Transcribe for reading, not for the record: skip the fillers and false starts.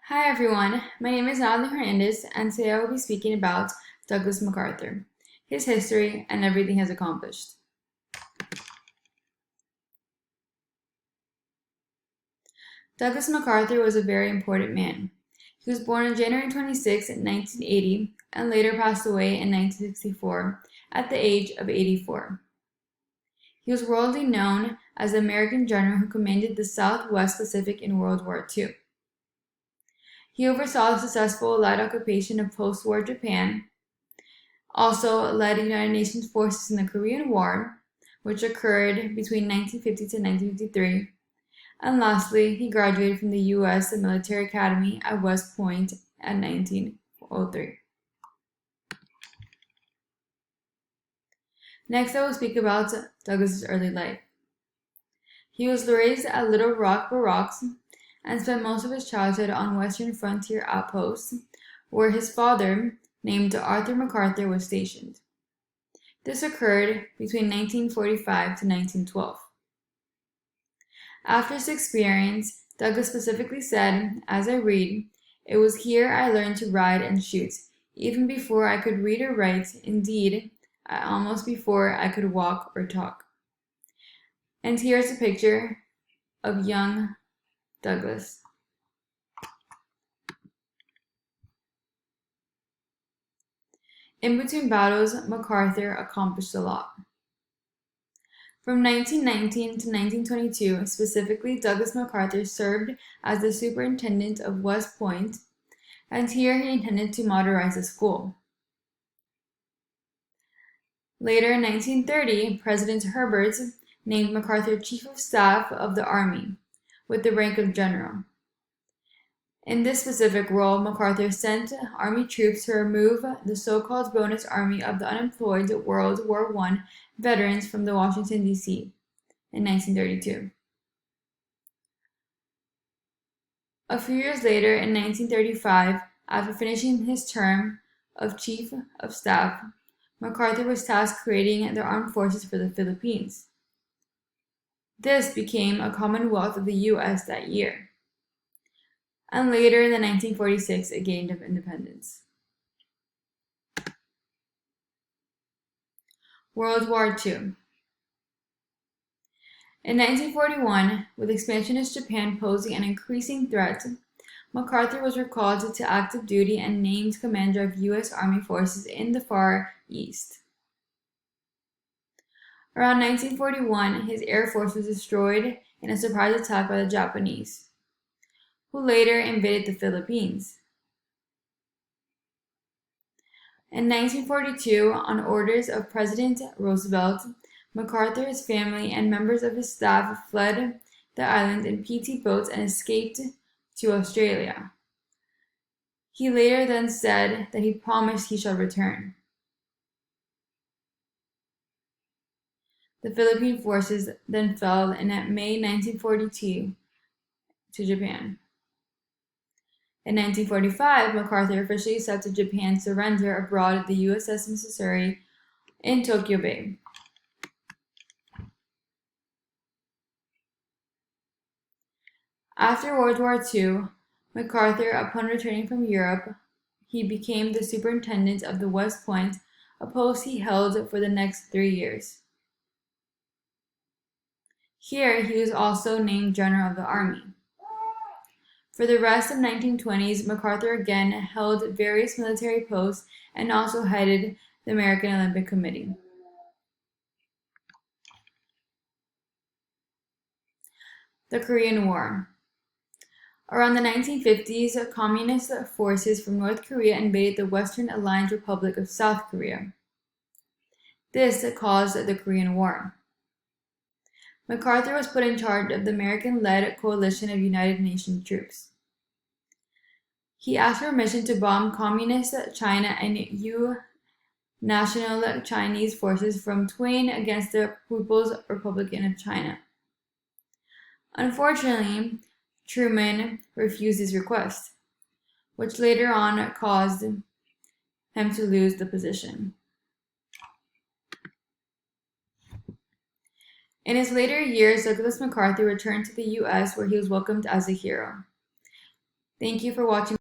Hi everyone, my name is Natalie Hernandez, and today I will be speaking about Douglas MacArthur, his history, and everything he has accomplished. Douglas MacArthur was a very important man. He was born on January 26, 1980, and later passed away in 1964 at the age of 84. He was worldly known as the American general who commanded the Southwest Pacific in World War II. He oversaw the successful Allied occupation of post-war Japan, also led United Nations forces in the Korean War, which occurred between 1950 to 1953, and lastly, he graduated from the U.S. Military Academy at West Point in 1903. Next, I will speak about Douglas's early life. He was raised at Little Rock, Barracks, and spent most of his childhood on Western frontier outposts, where his father, named Arthur MacArthur, was stationed. This occurred between 1945 to 1912. After this experience, Douglas specifically said, as I read, "It was here I learned to ride and shoot, even before I could read or write, indeed, almost before I could walk or talk." And here's a picture of young Douglas. In between battles, MacArthur accomplished a lot. From 1919 to 1922, specifically, Douglas MacArthur served as the superintendent of West Point, and here he intended to modernize the school. Later, in 1930, President Herbert named MacArthur Chief of Staff of the Army, with the rank of general. In this specific role, MacArthur sent Army troops to remove the so-called bonus army of the unemployed World War I veterans from Washington, D.C. in 1932. A few years later, in 1935, after finishing his term of Chief of Staff, MacArthur was tasked creating the armed forces for the Philippines. This became a commonwealth of the U.S. that year, and later in 1946 it gained independence. World War II. In 1941, with expansionist Japan posing an increasing threat, MacArthur was recalled to active duty and named commander of U.S. Army forces in the Far East. Around 1941, his Air Force was destroyed in a surprise attack by the Japanese, who later invaded the Philippines. In 1942, on orders of President Roosevelt, MacArthur, his family, and members of his staff fled the island in PT boats and escaped to Australia. He later then said that he promised he shall return. The Philippine forces then fell in May 1942 to Japan. In 1945, MacArthur officially accepted Japan's surrender aboard of the USS Missouri in Tokyo Bay. After World War II, MacArthur, upon returning from Europe, he became the superintendent of the West Point, a post he held for the next 3 years. Here, he was also named General of the Army. For the rest of the 1920s, MacArthur again held various military posts and also headed the American Olympic Committee. The Korean War. Around the 1950s, communist forces from North Korea invaded the Western Alliance Republic of South Korea. This caused the Korean War. MacArthur was put in charge of the American-led coalition of United Nations troops. He asked for permission to bomb Communist China and National Chinese forces from Taiwan against the People's Republic of China. Unfortunately, Truman refused his request, which later on caused him to lose the position. In his later years, Douglas MacArthur returned to the U.S., where he was welcomed as a hero. Thank you for watching.